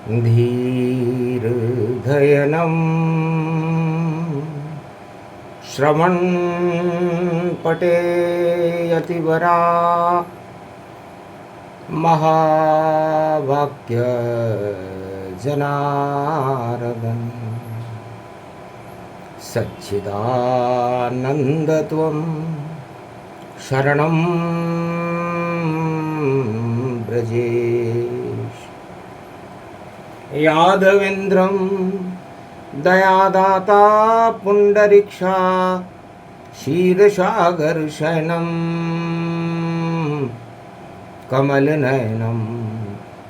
धीर्धयनं श्रवणपटेयतिवरा महावाक्यजनार्दन सच्चिदानन्दत्वं शरणं ब्रजेश। यादवेन्द्रं दयादाता पुण्डरीक्षा क्षीरसागरशयनं कमलनयनं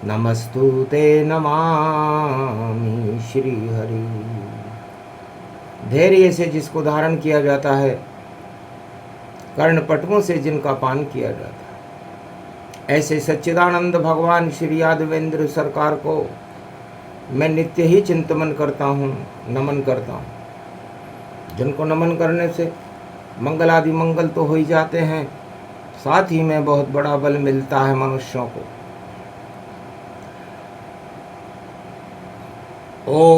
नमस्तुते नमामि श्रीहरि। धैर्य से जिसको धारण किया जाता है, कर्णपटकों से जिनका पान किया जाता है, ऐसे सच्चिदानंद भगवान श्री यादवेंद्र सरकार को मैं नित्य ही चिंतन करता हूँ, नमन करता हूँ। जिनको नमन करने से मंगल आदि मंगल तो हो ही जाते हैं, साथ ही में बहुत बड़ा बल मिलता है मनुष्यों को। ओम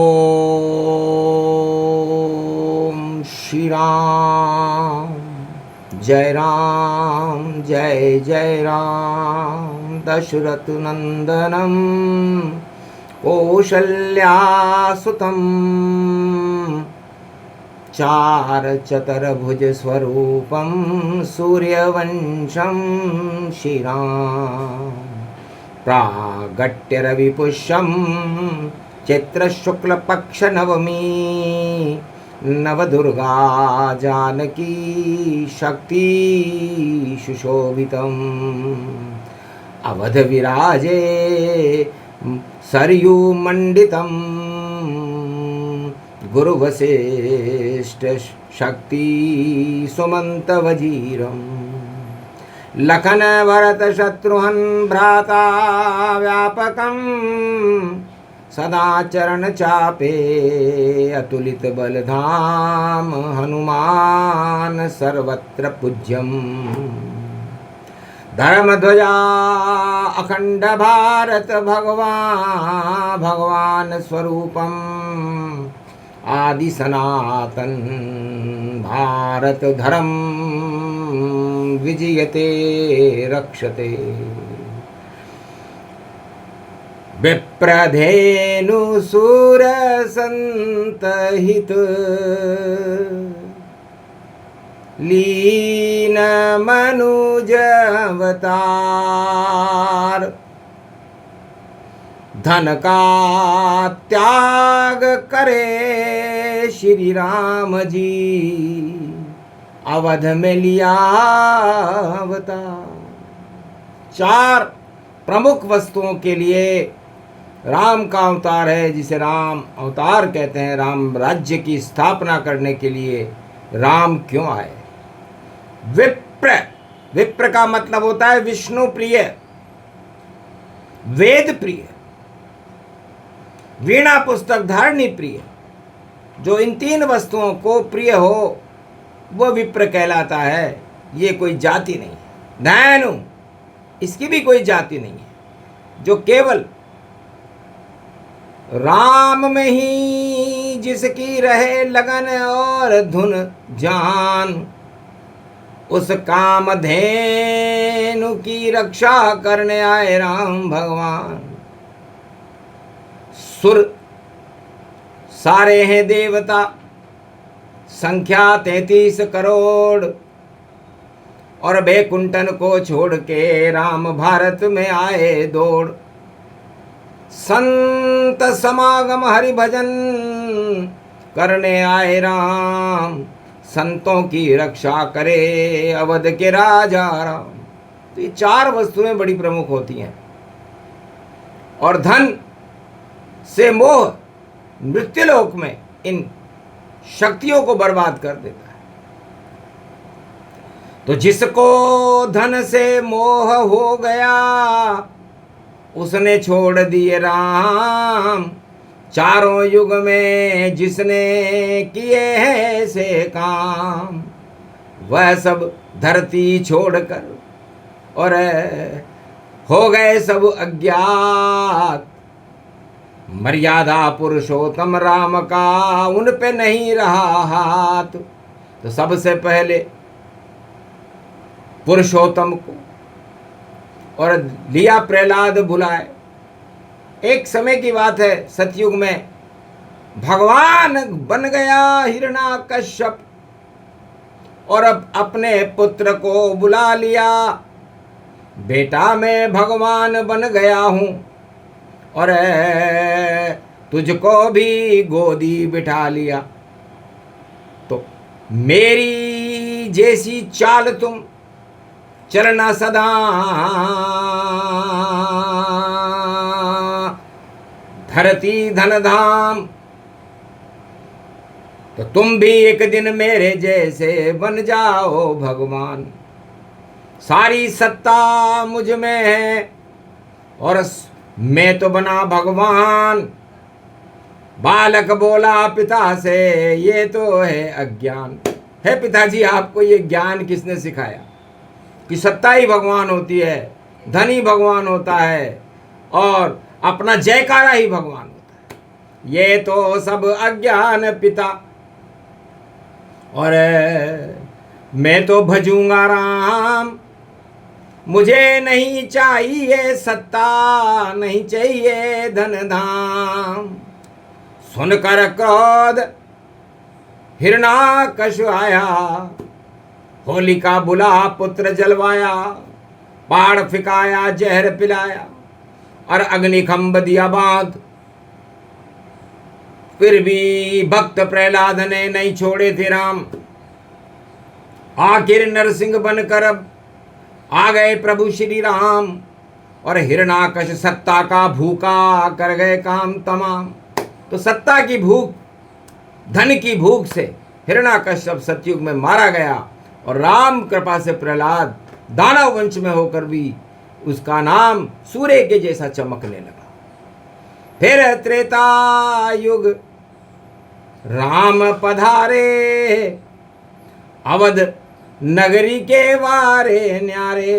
श्री राम जय जय राम। दशरथ नंदनम कौशल्यासुतम चार चतुर्भुज स्वरूपम सूर्यवंशम श्रीराम। प्रागट्य रविपुष्यम चैत्र शुक्ल पक्ष नवमी नवदुर्गा जानकी शक्ति सुशोभितम। अवध विराजे सरयू मंडितम गुरु वशिष्ठ शक्ति सुमंत वजीरम। लखन भरत शत्रुघ्न भ्राता व्यापकम सदा चरण चापे अतुलित बलधाम। हनुमान सर्वत्र पूज्यम। धर्मध्वजा अखंड भारत भगवान स्वरूपम। आदि सनातन भारत धर्म विजयते रक्षते। विप्रधेनु सुर संतहित लीन मनुज अवतार। धन का त्याग करे श्री राम जी, अवध में लिया अवतार। चार प्रमुख वस्तुओं के लिए राम का अवतार है, जिसे राम अवतार कहते हैं। राम राज्य की स्थापना करने के लिए राम क्यों आए? विप्र का मतलब होता है विष्णु प्रिय, वेद प्रिय, वीणा पुस्तक धारणी प्रिय। जो इन तीन वस्तुओं को प्रिय हो वह विप्र कहलाता है। ये कोई जाति नहीं है। धैनु, इसकी भी कोई जाति नहीं है। जो केवल राम में ही जिसकी रहे लगन और धुन जान, उस कामधेनु की रक्षा करने आए राम भगवान। सुर सारे हैं देवता, संख्या 33 करोड़, और बैकुंठन को छोड़ के राम भारत में आए दौड़। संत समागम हरि भजन करने आए राम, संतों की रक्षा करे अवध के राजा राम। तो ये चार वस्तुएं बड़ी प्रमुख होती हैं। और धन से मोह मृत्युलोक में इन शक्तियों को बर्बाद कर देता है। तो जिसको धन से मोह हो गया, उसने छोड़ दिए राम। चारों युग में जिसने किए हैं से काम, वह सब धरती छोड़कर और हो गए सब अज्ञात। मर्यादा पुरुषोत्तम राम का उन पे नहीं रहा हाथ। तो सबसे पहले पुरुषोत्तम को और लिया प्रहलाद बुलाए। एक समय की बात है, सतयुग में भगवान बन गया हिरण्याकश्यप और अब अपने पुत्र को बुला लिया। बेटा मैं भगवान बन गया हूं और तुझको भी गोदी बिठा लिया। तो मेरी जैसी चाल तुम चलना सदा, धरती धन धाम। तो तुम भी एक दिन मेरे जैसे बन जाओ भगवान। सारी सत्ता मुझ में है और मैं तो बना भगवान। बालक बोला पिता से ये तो है अज्ञान। है पिताजी, आपको ये ज्ञान किसने सिखाया कि सत्ता ही भगवान होती है, धन ही भगवान होता है और अपना जयकारा ही भगवान होता है? ये तो सब अज्ञान पिता। और मैं तो भजूंगा राम, मुझे नहीं चाहिए सत्ता, नहीं चाहिए धन धाम। सुनकर क्रोध हिरण्याकश आया, होलिका बुला पुत्र जलवाया, पाड़ फिकाया जहर पिलाया और अग्निखंभ दिया बांध। फिर भी भक्त प्रहलाद ने नहीं छोड़े थे राम। आखिर नरसिंह बनकर अब आ गए प्रभु श्री राम और हिरण्याकश सत्ता का भूखा कर गए काम तमाम। तो सत्ता की भूख, धन की भूख से हिरण्याकश अब सतयुग में मारा गया और राम कृपा से प्रहलाद दानव वंश में होकर भी उसका नाम सूर्य के जैसा चमकने लगा। फिर त्रेता युग राम पधारे, अवध नगरी के वारे न्यारे।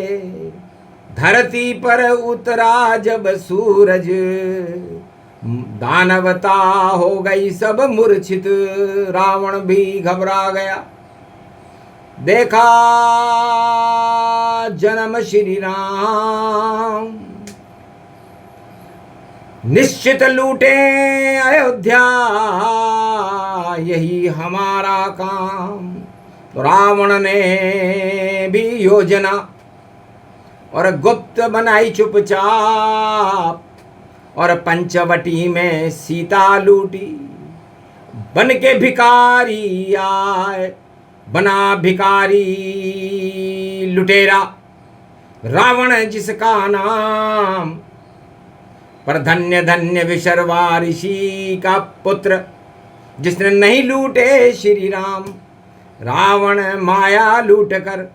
धरती पर उतरा जब सूरज, दानवता हो गई सब मूर्छित। रावण भी घबरा गया, देखा जन्म श्री राम। निश्चित लूटे अयोध्या, यही हमारा काम। तो रावण ने भी योजना और गुप्त बनाई चुपचाप और पंचवटी में सीता लूटी। बन के भिखारी आए, बना भिखारी लुटेरा रावण जिसका नाम। पर धन्य धन्य विशर्वा ऋषि का पुत्र, जिसने नहीं लूटे श्री राम। रावण माया लूट कर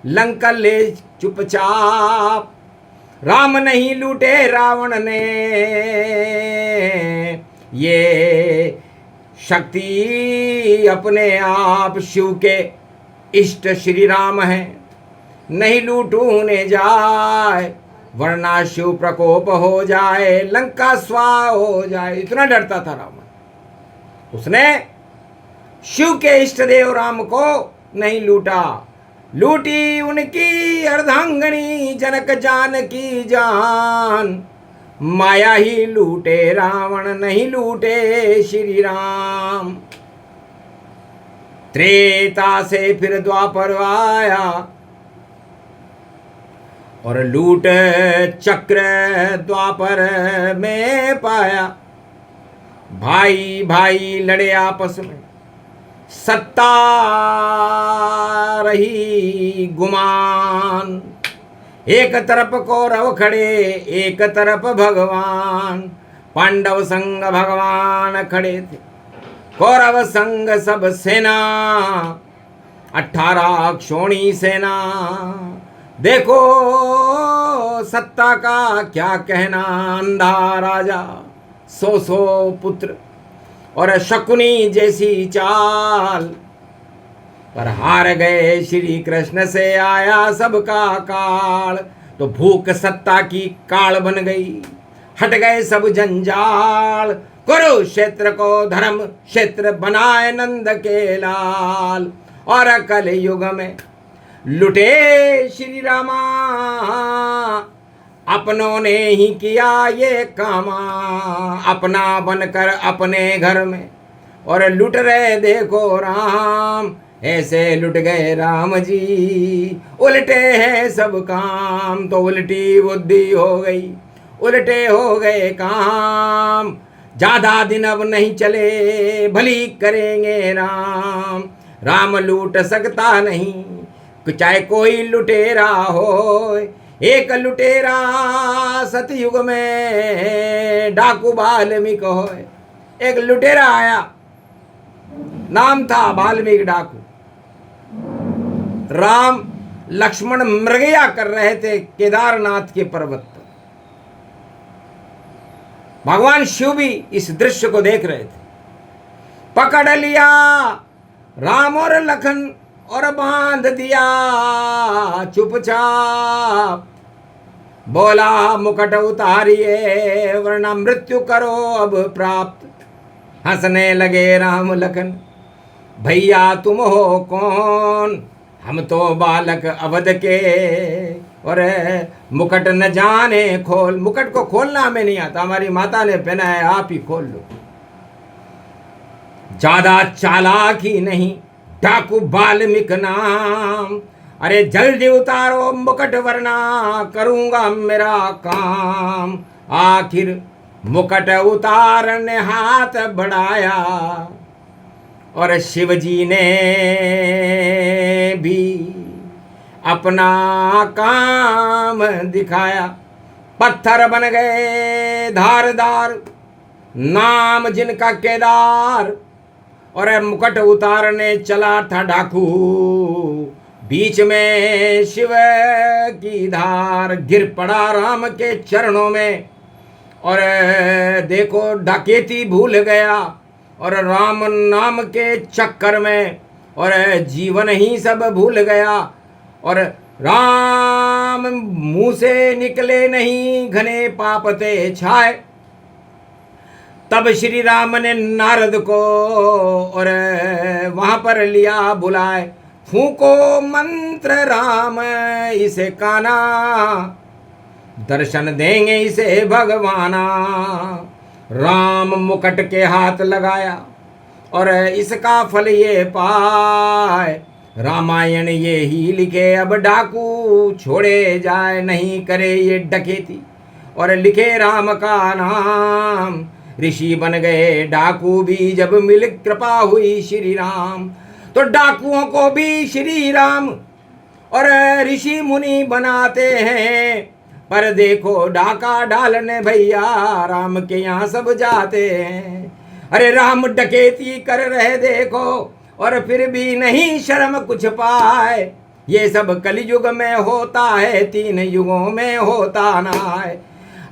लंका ले चुपचाप। राम नहीं लूटे रावण ने, ये शक्ति अपने आप शिव के इष्ट श्री राम है। नहीं लूटूने जाए वरना शिव प्रकोप हो जाए, लंका स्वाहा हो जाए। इतना डरता था रावण। उसने शिव के इष्ट देव राम को नहीं लूटा, लूटी उनकी अर्धांगनी जनक जानकी जान। माया ही लूटे रावण, नहीं लूटे श्री राम। त्रेता से फिर द्वापर आया और लूट चक्र द्वापर में पाया। भाई भाई लड़े आपस में, सत्ता रही गुमान। एक तरफ कौरव खड़े, एक तरफ भगवान। पांडव संग भगवान खड़े थे, कौरव संग सब सेना। 18 क्षोणी सेना। देखो सत्ता का क्या कहना। अंधा राजा, 100 पुत्र और शकुनी जैसी चाल। पर हार गए श्री कृष्ण से आया सबका काल। तो भूख सत्ता की काल बन गई, हट गए सब जंजाल, कुरुक्षेत्र को धर्म क्षेत्र बनाए नंद के लाल। और कल युग में लुटे श्री रामा, अपनों ने ही किया ये कामा। अपना बनकर अपने घर में और लुट रहे देखो राम, ऐसे लुट गए राम जी। उल्टे हैं सब काम, तो उल्टी बुद्धि हो गई, उल्टे हो गए काम। ज्यादा दिन अब नहीं चले, भली करेंगे राम। राम लूट सकता नहीं, चाहे कोई लुटेरा हो। एक लुटेरा सतयुग में डाकू वाल्मीकि हो। एक लुटेरा आया, नाम था वाल्मीकि डाकू। राम लक्ष्मण मृगया कर रहे थे केदारनाथ के पर्वत पर। भगवान शिव भी इस दृश्य को देख रहे थे। पकड़ लिया राम और लखन और बांध दिया चुपचाप। बोला मुकुट उतारिए वरना मृत्यु करो अब प्राप्त। हंसने लगे राम लखन, भैया तुम हो कौन, हम तो बालक अवध के, और मुकुट न जाने खोल। मुकुट को खोलना हमें नहीं आता, हमारी माता ने पहना है, आप ही खोल लो। ज्यादा चालाकी नहीं, डाकू वाल्मीकि नाम। अरे जल्दी उतारो मुकुट वरना करूंगा मेरा काम। आखिर मुकुट उतारने हाथ बढ़ाया और शिव जी ने भी अपना काम दिखाया। पत्थर बन गए धारदार, नाम जिनका केदार। और मुकुट उतारने चला था डाकू, बीच में शिव की धार। गिर पड़ा राम के चरणों में और देखो डकैती भूल गया और राम नाम के चक्कर में, और जीवन ही सब भूल गया। और राम मुंह से निकले नहीं घने पाप ते छाए। तब श्री राम ने नारद को और वहां पर लिया बुलाए। फूको मंत्र राम इसे काना, दर्शन देंगे इसे भगवाना। राम मुकुट के हाथ लगाया और इसका फल ये पाए। रामायण ये ही लिखे अब डाकू छोड़े जाए, नहीं करे ये डकैती। और लिखे राम का नाम, ऋषि बन गए डाकू भी जब मिल कृपा हुई श्री राम। तो डाकुओं को भी श्री राम और ऋषि मुनि बनाते हैं। पर देखो डाका डालने भैया राम के यहाँ सब जाते हैं। अरे राम डकैती कर रहे देखो और फिर भी नहीं शर्म कुछ पाए। ये सब कलयुग में होता है, 3 युगों में होता ना है।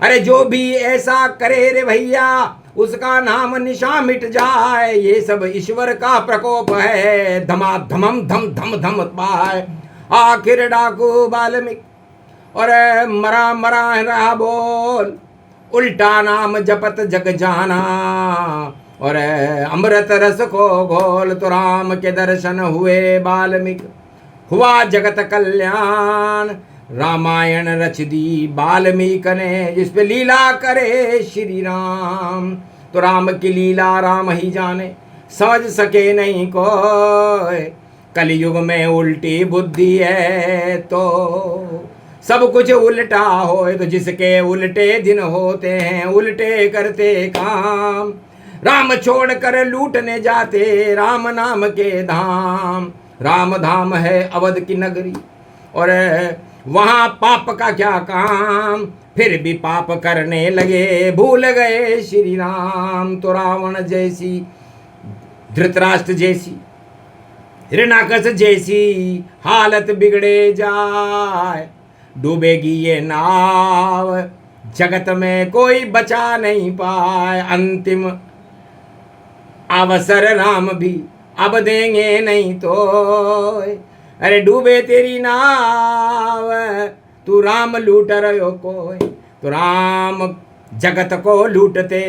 अरे जो भी ऐसा करे रे भैया उसका नाम निशा मिट जाए। ये सब ईश्वर का प्रकोप है, धमाधमम धम धम धम पाए। आखिर डाकू वाल्मीकि और मरा मरा रहा बोल, उल्टा नाम जपत जग जाना। और अमृत रस को घोल, तो राम के दर्शन हुए वाल्मीकि, हुआ जगत कल्याण। रामायण रच दी वाल्मीकि ने, जिस पे लीला करे श्री राम। तो राम की लीला राम ही जाने, समझ सके नहीं कोई। कलयुग में उल्टी बुद्धि है तो सब कुछ उल्टा होए। तो जिसके उल्टे दिन होते हैं उल्टे करते काम। राम छोड़ कर लूटने जाते राम नाम के धाम। राम धाम है अवध की नगरी और वहां पाप का क्या काम। फिर भी पाप करने लगे, भूल गए श्री राम। तो रावण जैसी, धृतराष्ट्र जैसी, हिरणाकश जैसी हालत बिगड़े जाए। डूबेगी ये नाव, जगत में कोई बचा नहीं पाए। अंतिम अवसर राम भी अब देंगे नहीं तो। अरे डूबे तेरी नाव, तू राम लूट रहो कोई। तो राम जगत को लूटते,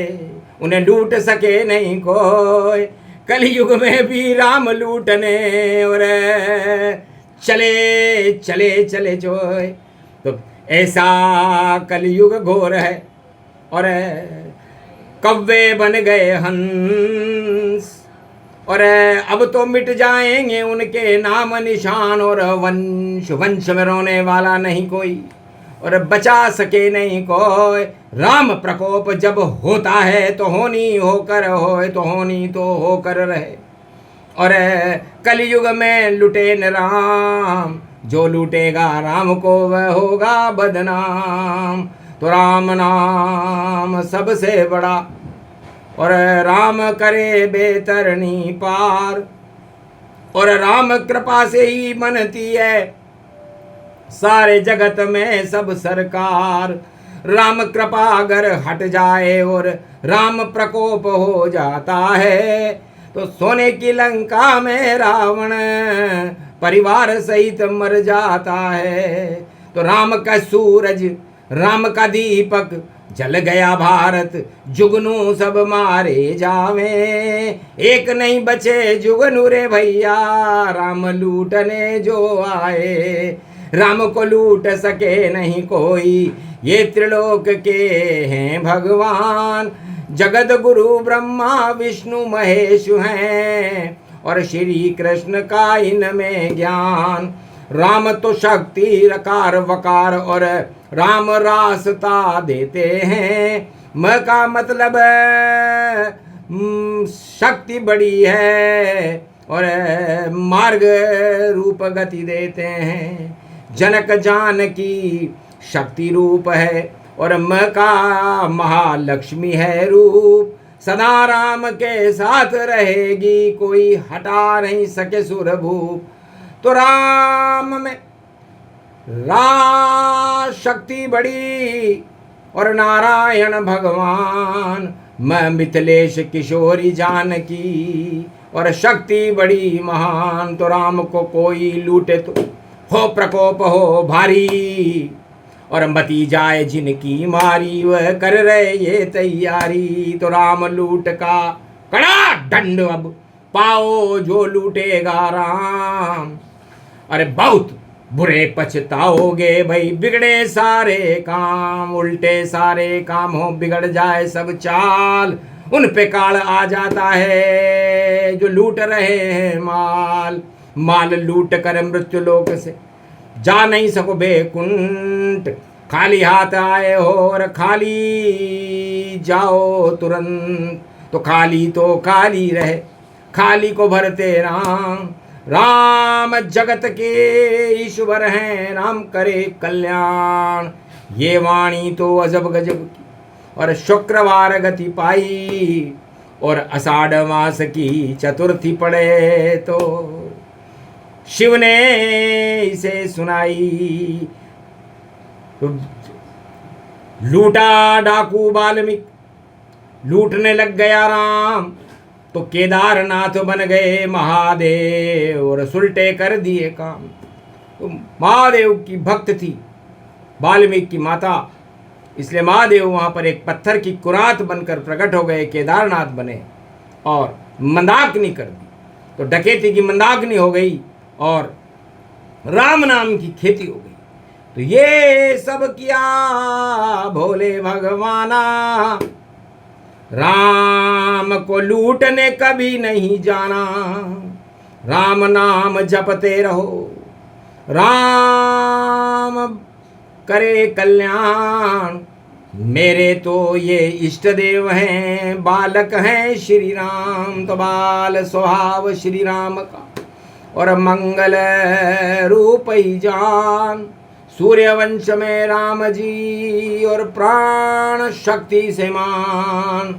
उन्हें लूट सके नहीं कोई। कलयुग में भी राम लूटने और चले चले चले जो। तो ऐसा कलयुग घोर है और कव्वे बन गए हंस, और अब तो मिट जाएंगे उनके नाम निशान, और वंश वंश में रोने वाला नहीं कोई, और बचा सके नहीं कोई। राम प्रकोप जब होता है तो होनी होकर होए, तो होनी तो होकर रहे। और कलयुग में लुटे न राम, जो लूटेगा राम को वह होगा बदनाम। तो राम नाम सबसे बड़ा, और राम करे बेतरनी पार, और राम कृपा से ही बनती है सारे जगत में सब सरकार। राम कृपा अगर हट जाए और राम प्रकोप हो जाता है, तो सोने की लंका में रावण परिवार सहित मर जाता है। तो राम का सूरज, राम का दीपक जल गया भारत, जुगनू सब मारे जावे। एक नहीं बचे जुगनू रे भैया, राम लूटने जो आए। राम को लूट सके नहीं कोई, ये त्रिलोक के हैं भगवान। जगत गुरु ब्रह्मा विष्णु महेश हैं, और श्री कृष्ण का इनमें ज्ञान। राम तो शक्ति रकार वकार, और राम रास्ता देते हैं। म का मतलब शक्ति बड़ी है, और मार्ग रूप गति देते हैं। जनक जानकी शक्ति रूप है, और म का महालक्ष्मी है रूप। सदा राम के साथ रहेगी, कोई हटा नहीं सके सुरभूप। तो राम में शक्ति बड़ी, और नारायण भगवान। मैं मिथिलेश किशोरी जानकी, और शक्ति बड़ी महान। तो राम को कोई लूटे तो हो प्रकोप हो भारी, और मती जाए जिनकी मारी, वह कर रहे ये तैयारी। तो राम लूट का कड़ा दंड अब पाओ, जो लूटेगा राम। अरे बहुत बुरे पछताओगे भाई, बिगड़े सारे काम, उल्टे सारे काम हो, बिगड़ जाए सब चाल। उन पे काल आ जाता है जो लूट रहे हैं माल। माल लूट कर मृत्यु लोक से जा नहीं सको बेकुंठ। खाली हाथ आए हो और खाली जाओ तुरंत। तो खाली रहे, खाली को भरते राम। राम जगत के ईश्वर हैं, राम करे कल्याण। ये वाणी तो अजब गजब की, और शुक्रवार गति पाई, और आषाढ़ मास की चतुर्थी पड़े तो शिव ने इसे सुनाई। तो लूटा डाकू वाल्मीकि, लूटने लग गया राम। तो केदारनाथ बन गए महादेव, और सुलटे कर दिए काम। तो महादेव की भक्त थी वाल्मीकि की माता, इसलिए महादेव वहाँ पर एक पत्थर की कुरात बनकर प्रकट हो गए, केदारनाथ बने, और मंदाकिनी कर दी। तो डकैती की मंदाकिनी हो गई, और राम नाम की खेती हो गई। तो ये सब किया भोले भगवाना, राम को लूटने कभी नहीं जाना। राम नाम जपते रहो, राम करे कल्याण। मेरे तो ये इष्ट देव हैं, बालक हैं श्री राम। तो बाल स्वभाव श्री राम का, और मंगल रूप ही जान। सूर्यवंश में राम जी, और प्राण शक्ति से मान।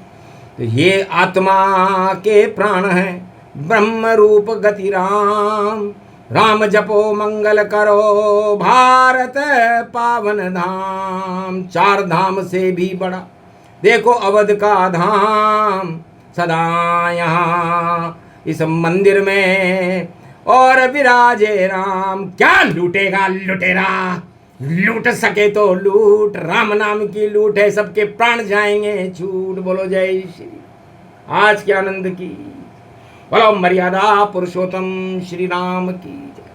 तो ये आत्मा के प्राण हैं, ब्रह्म रूप गति राम। राम जपो मंगल करो, भारत पावन धाम। चार धाम से भी बड़ा देखो अवध का धाम, सदा यहाँ इस मंदिर में और विराजे राम। क्या लूटेगा लुटेरा, लूट सके तो लूट, राम नाम की लूट है, सबके प्राण जाएंगे छूट। बोलो जय श्री, आज के आनंद की, बोलो मर्यादा पुरुषोत्तम श्री राम की जय।